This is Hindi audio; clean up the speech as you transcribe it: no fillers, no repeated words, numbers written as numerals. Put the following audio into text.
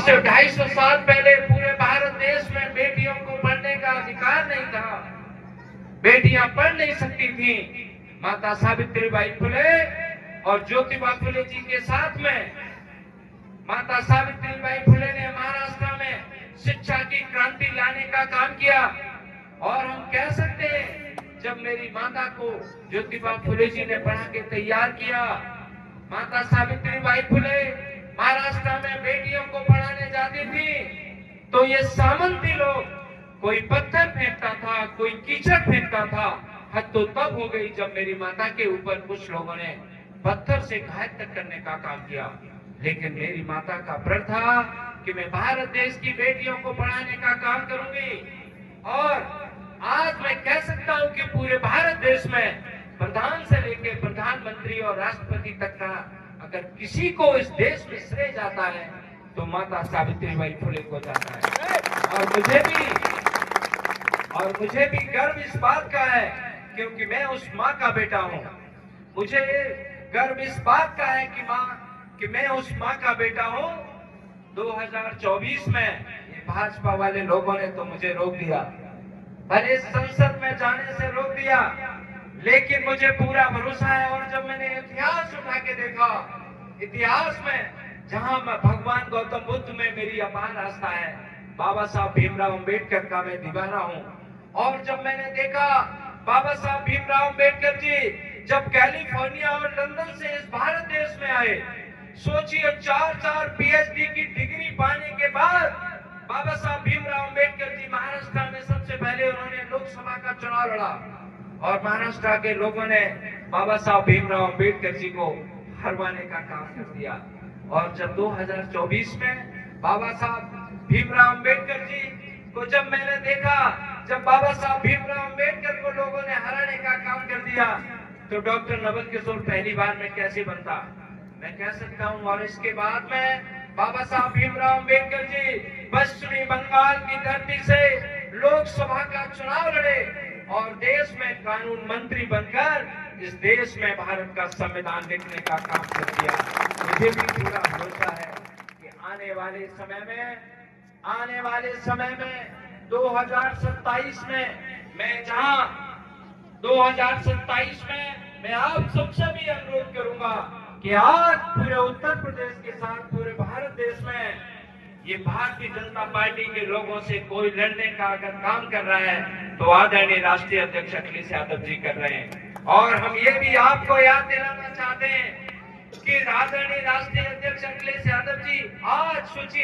से 250 साल पहले पूरे भारत देश में बेटियों को पढ़ने का अधिकार नहीं था, बेटियां पढ़ नहीं सकती थी। माता सावित्रीबाई फुले और ज्योतिबा फुले जी के साथ में माता सावित्रीबाई फुले ने महाराष्ट्र में शिक्षा की क्रांति लाने का काम किया। और हम कह सकते हैं जब मेरी माता को ज्योतिबा फुले जी ने पढ़ा के तैयार किया, माता सावित्रीबाई फुले महाराष्ट्र में बेटियों को पढ़ाने जाती थी तो ये सामंती लोग, कोई पत्थर फेंकता था, कोई कीचड़ फेंकता था। हद तो तब हो गई जब मेरी माता के ऊपर कुछ लोगों ने पत्थर से घायल तक करने का काम किया। लेकिन मेरी माता का प्रण था कि मैं भारत देश की बेटियों को पढ़ाने का काम करूंगी। और आज मैं कह सकता हूं कि पूरे भारत देश में प्रधान से लेकर प्रधानमंत्री और राष्ट्रपति तक का अगर किसी को इस देश में श्रेय जाता है तो माता सावित्रीबाई फुले को जाता है। और मुझे भी गर्व इस बात का है क्योंकि मैं उस माँ का बेटा हूँ। मुझे गर्व इस बात का है कि मैं उस माँ का बेटा हूँ। 2024 में ये भाजपा वाले लोगों ने तो मुझे रोक दिया, भले संसद में जाने से रोक दिया, लेकिन मुझे पूरा भरोसा है। और जब मैंने इतिहास उठा के देखा, इतिहास में जहां मैं भगवान गौतम बुद्ध में मेरी अपार आस्था है, बाबा साहब भीमराव अंबेडकर का मैं दीवाना हूं। और जब मैंने देखा बाबा साहब भीमराव अंबेडकर जी जब कैलिफोर्निया और लंदन से इस भारत देश में आए, सोचिए 4 पीएचडी की डिग्री पाने के बाद बाबा साहब भीमराव अंबेडकर जी महाराष्ट्र में सबसे पहले उन्होंने लोकसभा का चुनाव लड़ा और महाराष्ट्र के लोगों ने बाबा साहब भीमराव अंबेडकर जी को हरवाने का काम कर दिया। और जब 2024 में बाबा साहब भीमराव अंबेडकर जी को जब मैंने देखा, जब बाबा साहब भीमराव अंबेडकर को लोगों ने हराने का काम कर दिया, तो डॉक्टर नवल किशोर पहली बार में कैसे बनता, मैं कह सकता हूँ। और इसके बाद में बाबा साहब भीमराव अंबेडकर जी पश्चिमी बंगाल की धरती से लोकसभा का चुनाव लड़े और देश में कानून मंत्री बनकर इस देश में भारत का संविधान लिखने का काम कर दिया। मुझे भी पूरा भरोसा है कि आने वाले समय में 2027 में मैं आप सबसे भी अनुरोध करूंगा कि आज पूरे उत्तर प्रदेश के साथ पूरे भारत देश में ये भारतीय जनता पार्टी के लोगों से कोई लड़ने का अगर काम कर रहा है तो आदरणीय राष्ट्रीय अध्यक्ष अखिलेश यादव जी कर रहे हैं। और हम ये भी आपको याद दिलाना चाहते हैं कि आदरणीय राष्ट्रीय अध्यक्ष अखिलेश यादव जी आज सोचिए